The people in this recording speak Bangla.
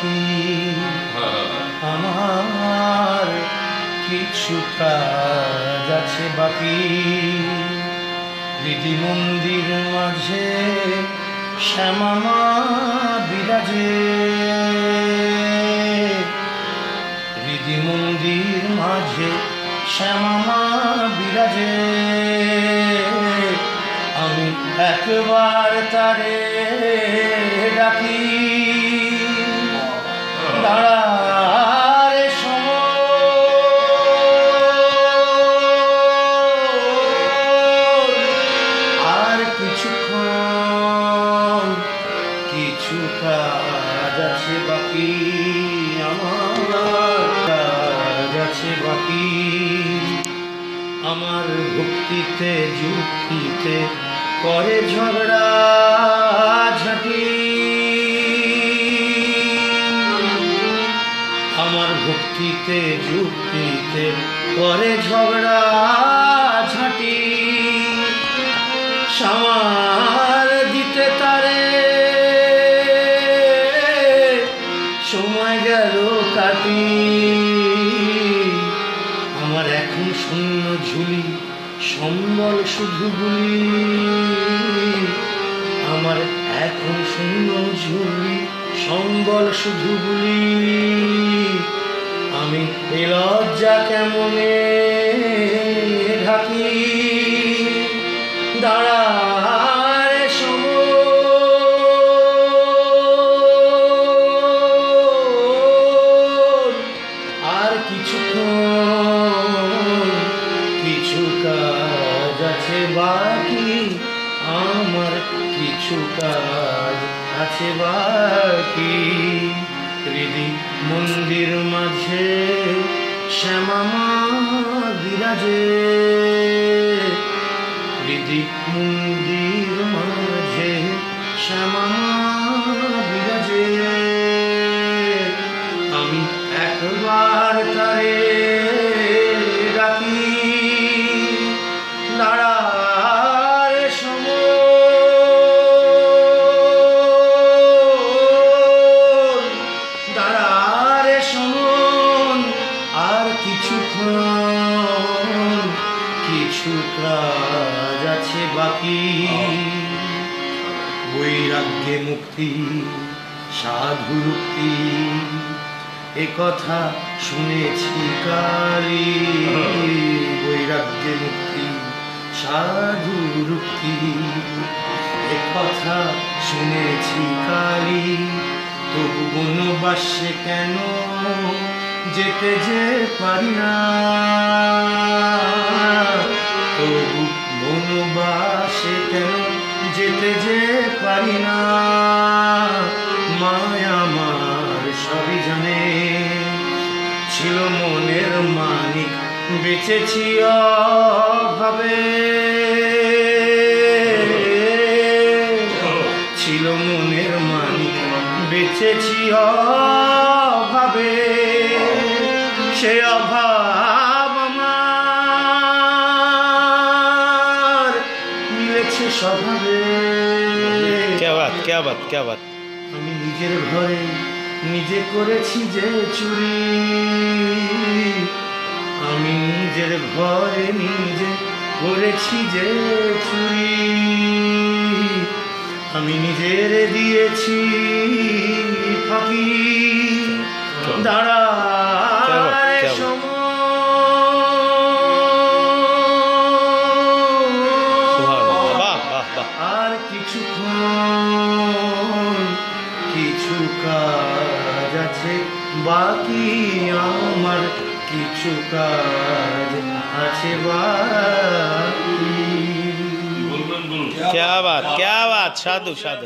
বাকি, আমার কিছু কাজ আছে বাকি। হৃদি মন্দির মাঝে শ্যামা মা বিরাজে, হৃদি মন্দির মাঝে শ্যামা মা বিরাজে। আমি একবার তারে ডাকি, দাঁড়া রে আর কিছুক্ষণ, কিছু কাজ আছে বাকি, আমার কাজ আছে বাকি। আমার ভক্তিতে যুক্তিতে করে ঝগড়া ঝাঁটি, আমার ভক্তিতে যুক্তিতে করে ঝগড়া ঝাঁটি। সামাল দিতে তারে সময় গেল কাটি। আমার এখন শূন্য ঝুলি, সম্বল শুধু গুলি। আমার এখন শূন্য ঝুলি, সম্বল শুধু গুলি। আমি এ লজ্জা কেমনে ঢাকি, দাঁড়া রে আর কিছুক্ষণ, কিছু কাজ আছে বাকি, আমার কিছু কাজ আছে বাকি। হৃদি মন্দির মাঝে শ্যামা মা বিরাজে, হৃদি মন্দির মাঝে শ্যামা মা বিরাজে। আমি একবার তারে ডাকি, দাঁড়া রে দাঁড়া রে শোন, আর কিছুক্ষণ, কিছু কাজ আছে বাকি। বৈরাগ্যে মুক্তি সাধু মুক্তি, এ কথা শুনেছি কালি। বৈরাগ্যে মুক্তি সাধু মুক্তি, এ কথা শুনেছি কালি। তবু বনবাসে কেন যেতে যে পারি না, তবু বনবাসে কেন যেতে যে পারি না। মায়া আমার সবই জানে, ছিল মনের মানিক বেঁচেছি অভাবে। ছিল মনের মানিক বেঁচেছি অভাবে, সে অভাব আমার মিলেছে স্বভাবে। क्या बात। আমি নিজের ঘরে নিজে করেছি যে চুরি, আমি নিজের ঘরে নিজে করেছি যে চুরি। আমি নিজের দিয়েছি ফাঁকি, দাঁড়া আর কিছুক্ষণ, কিছু কাজ আছে বাকি, আমার কিছু কাজ আছে বাকি। क्या बात साधु साधु।